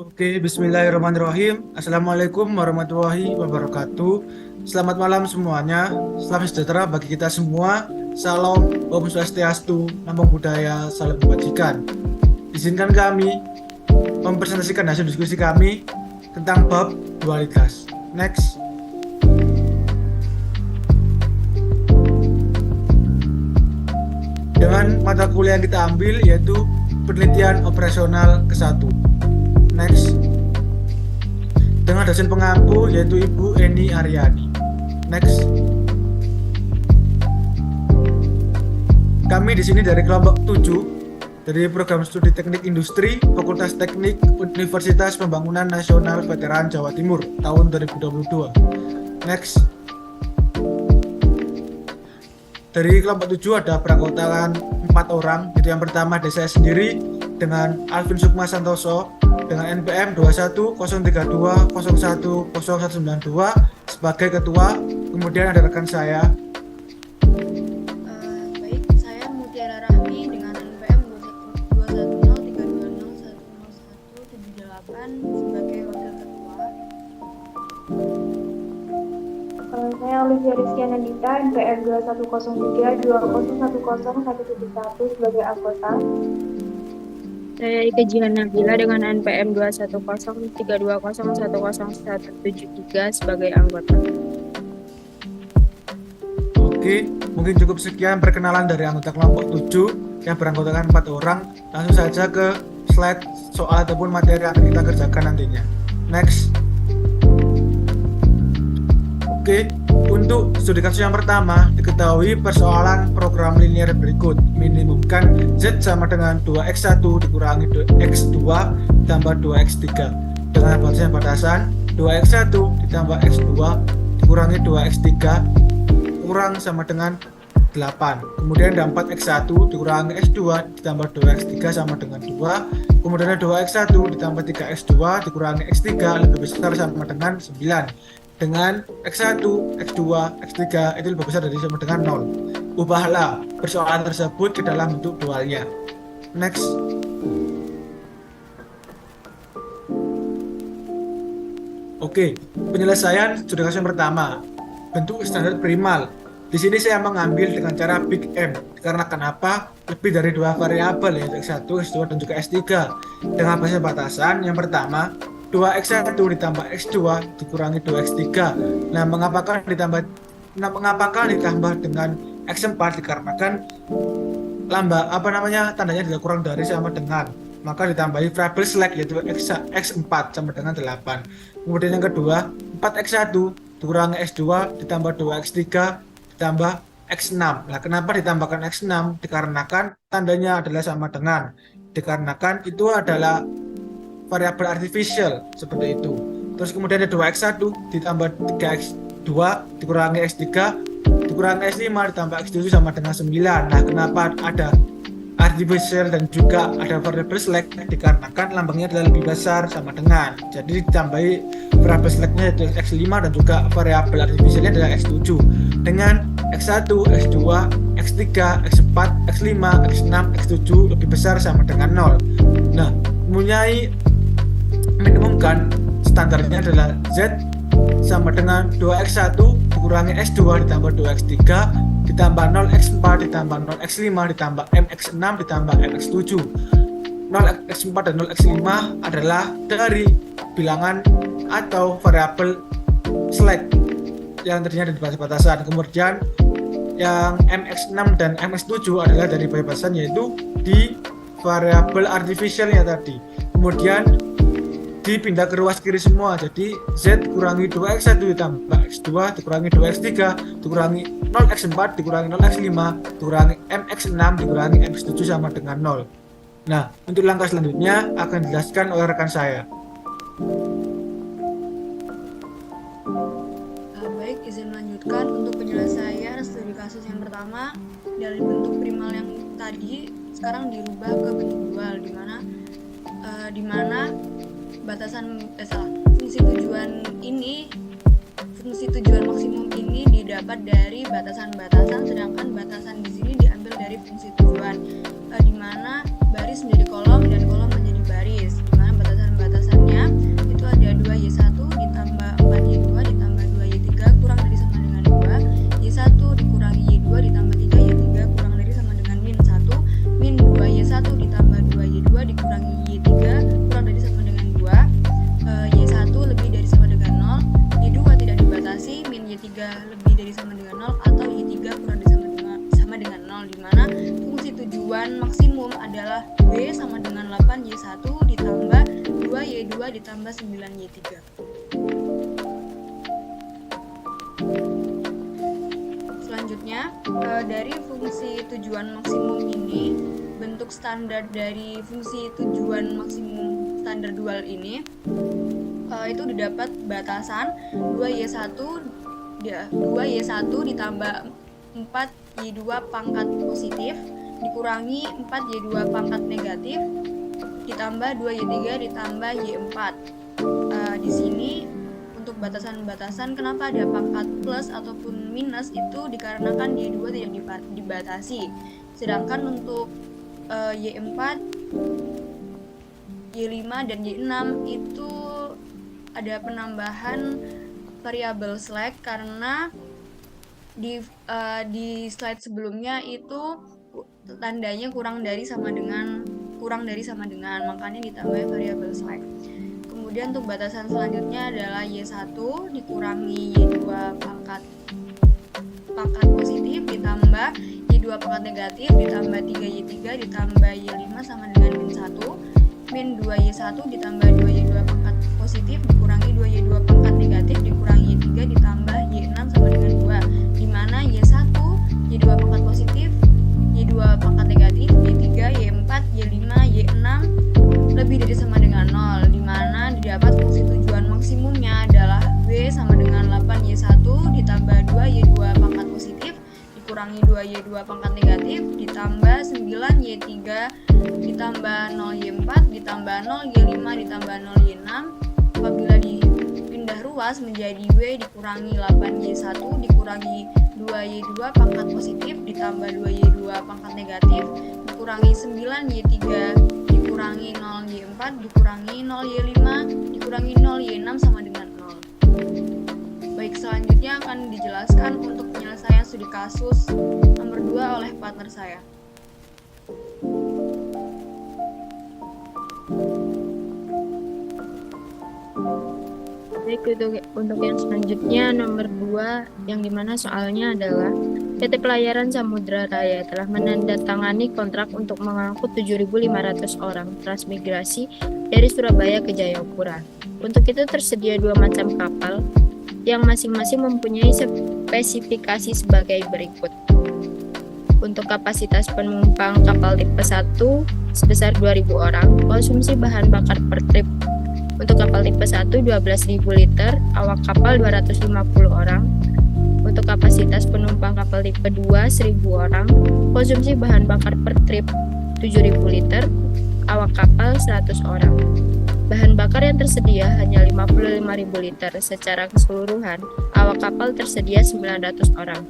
Oke, bismillahirrahmanirrahim. Assalamualaikum warahmatullahi wabarakatuh. Selamat malam semuanya. Salam sejahtera bagi kita semua. Salam, Om Swastiastu, Namo Buddhaya, Salam Kebajikan. Izinkan kami mempresentasikan hasil diskusi kami tentang bab dualitas. Next. Dengan mata kuliah yang kita ambil yaitu penelitian operasional ke-1. Next. Dengan dosen pengampu yaitu Ibu Eni Aryani. Next. Kami di sini dari kelompok 7 dari program studi teknik industri Fakultas Teknik Universitas Pembangunan Nasional Veteran Jawa Timur tahun 2022. Next. Dari kelompok 7 ada peranggotaan 4 orang. Itu yang pertama ada saya sendiri dengan Alvin Sukma Santoso dengan NPM 210320101092 sebagai ketua. Kemudian ada rekan saya. Baik, saya Mutiara Rahmi dengan NPM 210320101078 sebagai wakil ketua. Saya Olivia Rizkyana Dita, NPM 210320101171 sebagai anggota. Saya Ika Jihan Nabila dengan NPM 210320101173 sebagai anggota. Oke, mungkin cukup sekian perkenalan dari anggota kelompok 7 yang beranggotakan 4 orang. Langsung saja ke slide soal ataupun materi yang akan kita kerjakan nantinya. Next. Oke, untuk studi kasus yang pertama, diketahui persoalan program linier berikut. Minimumkan Z sama dengan 2x1 dikurangi 2x2 ditambah 2x3. Dengan batasan 2x1 ditambah x2 dikurangi 2x3 kurang sama dengan 8. Kemudian ada 4x1 dikurangi x2 ditambah 2x3 sama dengan 2. Kemudian ada 2x1 ditambah 3x2 dikurangi x3 lebih besar sama dengan 9. Dengan x1, x2, x3 itu lebih besar dari sama dengan 0. Ubahlah persoalan tersebut ke dalam bentuk dualnya. Next. Oke, penyelesaian studi kasus yang pertama. Bentuk standar primal. Di sini saya mengambil dengan cara Big M. Karena kenapa? Lebih dari 2 variabel yaitu x1, x2 dan juga x3. Dengan batasan yang pertama 2x1 ditambah x2 dikurangi 2x3. Nah, mengapakah ditambah dengan x4? Dikarenakan tandanya tidak kurang dari sama dengan, maka ditambahi variabel slack yaitu x4 sama dengan 8. Kemudian yang kedua 4x1 dikurangi x2 ditambah 2x3 ditambah x6. Nah, kenapa ditambahkan x6? Dikarenakan tandanya adalah sama dengan, dikarenakan itu adalah variabel artificial seperti itu. Terus kemudian ada 2x1 ditambah 3x2 dikurangi x3 dikurangi x5 ditambah x7 sama dengan 9. Nah, kenapa ada artificial dan juga ada variabel slack? Dikarenakan lambangnya adalah lebih besar sama dengan, jadi ditambahi variabel slacknya yaitu x5 dan juga variabel artificialnya adalah x7 dengan x1, x2, x3, x4, x5, x6, x7 lebih besar sama dengan 0. Nah, mempunyai minimumkan standarnya adalah Z sama dengan 2x1 dikurangi x2 ditambah 2x3 ditambah 0x4 ditambah 0x5 ditambah mx6 ditambah mx7. 0x4 dan 0x5 adalah dari bilangan atau variabel slack yang terdiri dari batasan. Kemudian yang mx6 dan mx7 adalah dari batasan yaitu di variabel artificialnya tadi. Kemudian dipindah ke ruas kiri semua, jadi Z kurangi 2x1 ditambah x2 dikurangi 2x3 dikurangi 0x4 dikurangi 0x5 dikurangi mx6 dikurangi mx7 sama dengan 0. Nah, untuk langkah selanjutnya akan dijelaskan oleh rekan saya. Baik, izin melanjutkan untuk penyelesaian studi kasus yang pertama. Dari bentuk primal yang tadi sekarang dirubah ke bentuk dual, di mana fungsi tujuan maksimum ini didapat dari batasan-batasan, sedangkan batasan di sini diambil dari fungsi tujuan, di mana baris menjadi kolom dan kolom menjadi baris, di mana batasan-batasannya 8Y1 ditambah 2Y2 ditambah 9Y3. Selanjutnya, dari fungsi tujuan maksimum ini, bentuk standar dari fungsi tujuan maksimum standar dual ini itu didapat batasan 2Y1 ditambah 4Y2 pangkat positif dikurangi 4Y2 pangkat negatif ditambah 2Y3 ditambah Y4. Di sini untuk batasan-batasan kenapa ada pangkat plus ataupun minus itu dikarenakan Y2 tidak dibatasi. Sedangkan untuk Y4, Y5 dan Y6 itu ada penambahan variabel slack karena di slide sebelumnya itu tandanya kurang dari sama dengan, makanya ditambah variabel slack. Kemudian untuk batasan selanjutnya adalah Y1 dikurangi Y2 pangkat positif ditambah Y2 pangkat negatif ditambah 3Y3 ditambah Y5 sama dengan min 1 min 2Y1 ditambah 2Y2 pangkat positif dikurangi 2Y2 pangkat negatif dikurangi Y3 ditambah Y6 sama dengan 2, dimana Y1 Y2 pangkat positif Y2 pangkat negatif Y3 Y4 Y5 Y6 lebih dari sama dengan 0, dimana didapat fungsi tujuan maksimumnya adalah W sama dengan 8Y1 ditambah 2Y2 pangkat positif dikurangi 2Y2 pangkat negatif ditambah 9Y3 ditambah 0Y4 ditambah 0Y5 ditambah 0Y6. Apabila dipindah ruas menjadi W dikurangi 8Y1 dikurangi 2Y2 pangkat positif ditambah 2Y2 pangkat negatif dikurangi 9Y3 dikurangi 0Y4 dikurangi 0Y5 dikurangi 0Y6 sama dengan 0. Baik, selanjutnya akan dijelaskan untuk penyelesaian studi kasus nomor 2 oleh partner saya. Baik, untuk yang selanjutnya nomor 2 yang dimana soalnya adalah PT Pelayaran Samudra Raya telah menandatangani kontrak untuk mengangkut 7.500 orang transmigrasi dari Surabaya ke Jayapura. Untuk itu tersedia 2 macam kapal yang masing-masing mempunyai spesifikasi sebagai berikut. Untuk kapasitas penumpang kapal tipe 1 sebesar 2.000 orang, konsumsi bahan bakar per trip untuk kapal tipe 1 12.000 liter, awak kapal 250 orang. Untuk kapasitas penumpang kapal tipe 2 1.000 orang, konsumsi bahan bakar per trip 7.000 liter, awak kapal 100 orang. Bahan bakar yang tersedia hanya 55.000 liter secara keseluruhan, awak kapal tersedia 900 orang.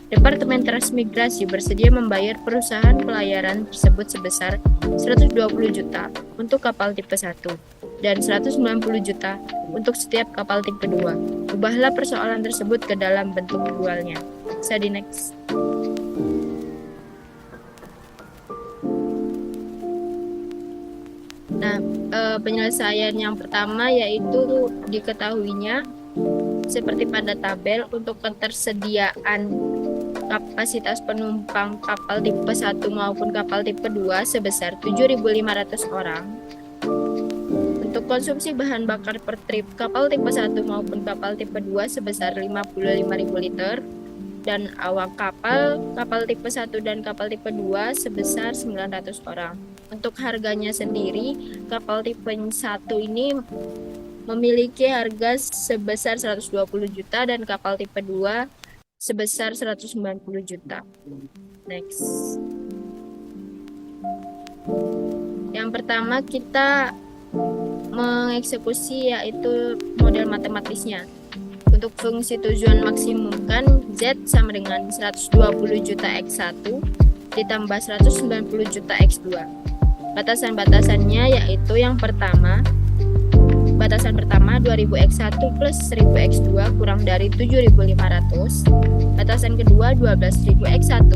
Departemen Transmigrasi bersedia membayar perusahaan pelayaran tersebut sebesar 120 juta untuk kapal tipe 1 dan 190 juta untuk setiap kapal tipe 2. Ubahlah persoalan tersebut ke dalam bentuk dualnya. Bisa di next. Nah, penyelesaian yang pertama yaitu diketahuinya seperti pada tabel untuk ketersediaan kapasitas penumpang kapal tipe 1 maupun kapal tipe 2 sebesar 7.500 orang. Untuk konsumsi bahan bakar per trip kapal tipe 1 maupun kapal tipe 2 sebesar 55.000 liter dan awak kapal tipe 1 dan kapal tipe 2 sebesar 900 orang. Untuk harganya sendiri, kapal tipe 1 ini memiliki harga sebesar 120 juta dan kapal tipe 2 sebesar 190 juta. Next. Yang pertama kita mengeksekusi yaitu model matematisnya. Untuk fungsi tujuan maksimum kan Z sama dengan 120 juta X1 ditambah 190 juta X2. Batasan-batasannya yaitu yang pertama, batasan pertama 2000 X1 plus 1000 X2 kurang dari 7500. Batasan kedua 12000 X1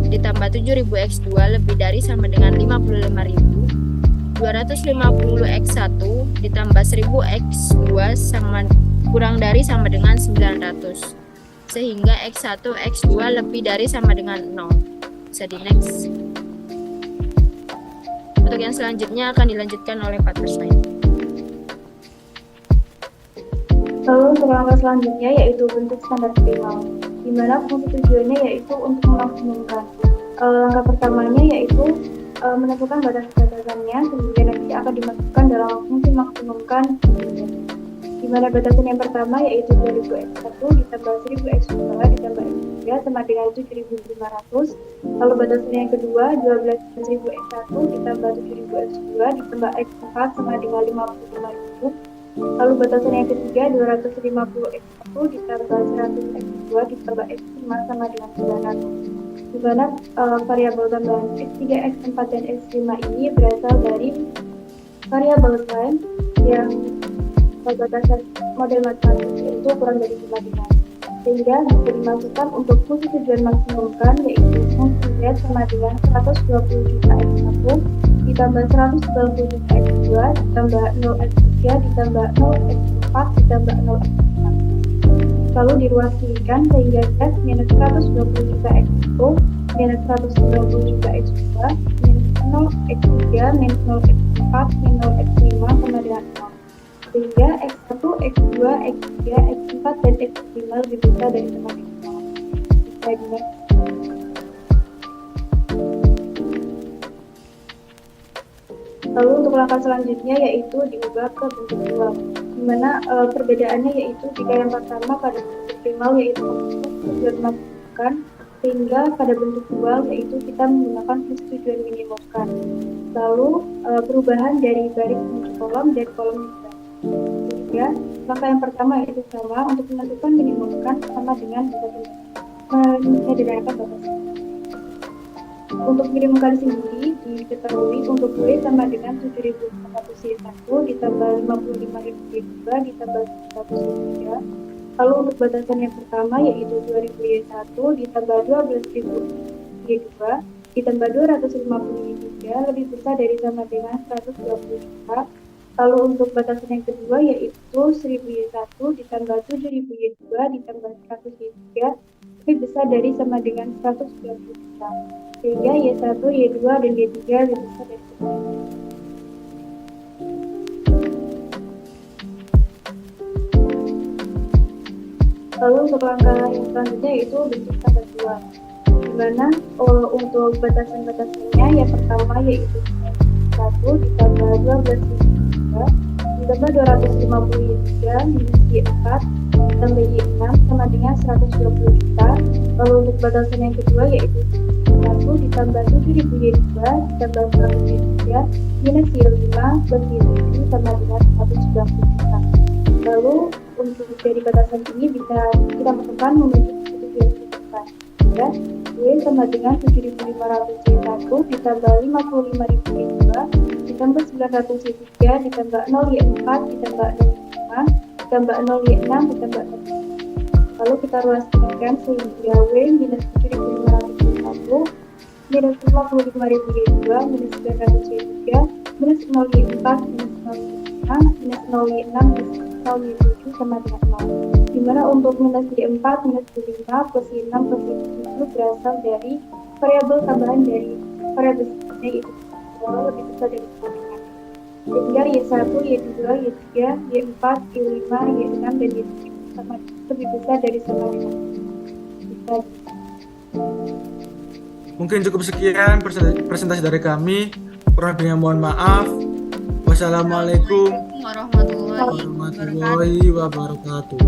ditambah 7000 X2 lebih dari sama dengan 55000. 250 X1 ditambah 1000 X2 sama kurang dari sama dengan 900. Sehingga X1 X2 lebih dari sama dengan 0. Bisa di next. Untuk yang selanjutnya akan dilanjutkan oleh Pak Trisnain. Lalu untuk langkah selanjutnya yaitu bentuk standar optimal, di mana fungsi tujuannya yaitu untuk memaksimumkan. Langkah pertamanya yaitu menentukan batas-batasannya, kemudian nanti akan dimasukkan dalam fungsi maksimumkan, di mana batasan yang pertama yaitu 2000x1 ditambah 1000x2 ditambah x3 sama dengan 7500. Lalu batasan yang kedua 12000x1 ditambah 7000x2 ditambah x4 sama dengan 55000. Lalu batasan yang ketiga 250x1 ditambah 100x2 ditambah x5 sama dengan 900. Di mana variabel tambahan x3, x4, dan x5 ini berasal dari variabel time yang batasan model matematik itu kurang dari 5 dengan, sehingga bisa dimasukkan untuk fungsi tujuan maksimumkan yaitu fungsi z sama dengan 120 juta x1 ditambah 190 juta x2 ditambah 0x3 ditambah 0x4 ditambah 0x5. Lalu diruaskan sehingga z minus 120 juta x1 minus 190 juta x2 minus 0x3 minus 0x4 minus 0x5 sama dengan 0. Sehingga x1, x2, x3, x4, dan x5 lebih besar dari sama dengan 0. Bisa dilihat. Lalu untuk langkah selanjutnya yaitu diubah ke bentuk dual, di mana perbedaannya yaitu jika yang pertama pada bentuk primal yaitu tujuan maksimumkan, sehingga pada bentuk dual yaitu kita menggunakan fungsi tujuan minimumkan. Lalu perubahan dari baris menuju kolom dan kolom juga. Sehingga langkah yang pertama yaitu sama untuk menentukan minimumkan sama dengan menyederhanakan batas. Untuk minimumkan sendiri diketahui untuk Y sama dengan 7.401 ditambah 55.002 ditambah 1.003. Lalu untuk batasan yang pertama yaitu 2000Y1 ditambah 12.000Y2 ditambah 250Y3 lebih besar dari sama dengan 120 juta. Lalu untuk batasan yang kedua yaitu 1000Y1 ditambah 7000Y2 ditambah 100Y3 lebih besar dari sama dengan 120 juta. Sehingga Y1, Y2, dan Y3 lebih besar dari sama. Lalu untuk langkah yang selanjutnya yaitu bentuk standar dual, di mana untuk batasan-batasannya yang pertama yaitu 1 ditambah 12Y3 ditambah 250Y3 minus Y4 ditambah Y6 sama dengan 120 juta. Lalu untuk batasan yang kedua yaitu 1 ditambah 7000Y2 ditambah 100Y3 minus Y5 plus Y7 sama dengan 190 juta. Lalu untuk dari batasan ini bisa kita masukkan menuju tujuan kita, ya. Y sama dengan 7500Y1 ditambah 55.000Y2 ditambah 900Y3 ditambah 0Y4 ditambah 0Y5 ditambah 0Y6 ditambah 0. Lalu kita ruaskan sehingga W minus 7500Y1 minus 55.000Y2 minus 900Y3 minus 0Y4 minus 0Y5 minus 0Y6 minus 0Y7 sama dengan 0. Dimana untuk minus Y4 minus Y5 plus Y6 plus Y7 berasal dari variabel tambahan dari variabel sebelumnya itu lebih besar dari sebelumnya. Sehingga Y1, Y2, Y3, Y4, Y5, Y6, dan Y7 sama lebih besar dari sama dengan bisa. Mungkin cukup sekian presentasi dari kami. Kurang lebihnya mohon maaf. Wassalamualaikum warahmatullahi wabarakatuh. warahmatullahi wabarakatuh.